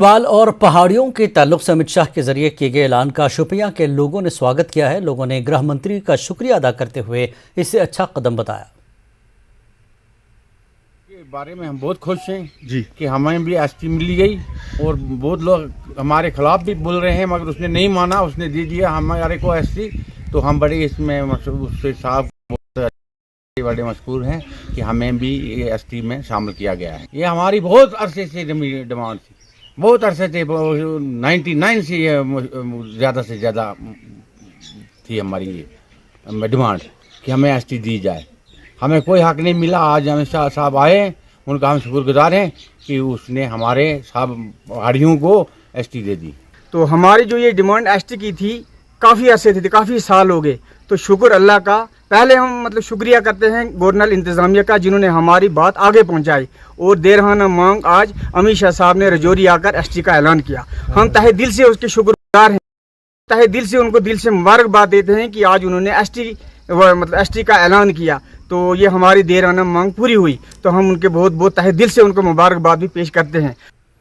गढ़वाल और पहाड़ियों के ताल्लुक से अमित शाह के जरिए किए गए ऐलान का शोपियां के लोगों ने स्वागत किया है। लोगों ने गृह मंत्री का शुक्रिया अदा करते हुए इसे अच्छा कदम बताया। के बारे में हम बहुत खुश हैं जी कि हमें भी एसटी मिल गई और बहुत लोग हमारे खिलाफ भी बोल रहे हैं, मगर उसने नहीं माना, उसने दे दिया हमारे को एसटी। तो हम बड़े इसमें उससे साहब बड़े मशहूर हैं कि हमें भी एसटी में शामिल किया गया है। ये हमारी बहुत अरसे से डिमांड थी, बहुत अरसे थे, 99 से ज़्यादा से ज़्यादा थी हमारी ये डिमांड कि हमें एसटी दी जाए। हमें कोई हक नहीं मिला। आज अमित शाह साहब आए, उनका हम शुक्रगुजार हैं कि उसने हमारे साहब पहाड़ियों को एसटी दे दी। तो हमारी जो ये डिमांड एसटी की थी काफ़ी अरसे थी, काफ़ी साल हो गए। तो शुक्र अल्लाह का, पहले हम शुक्रिया करते हैं गवर्नर इंतज़ामिया का जिन्होंने हमारी बात आगे पहुंचाई। और देरहाना मांग आज अमित शाह साहब ने रजौरी आकर एसटी का ऐलान किया। हम तहे दिल से उसके शुक्रगुजार हैं, तहे दिल से उनको दिल से मुबारकबाद देते हैं कि आज उन्होंने एसटी का ऐलान किया। तो ये हमारी देरहाना मांग पूरी हुई, तो हम उनके बहुत बहुत तहे दिल से उनको मुबारकबाद भी पेश करते हैं।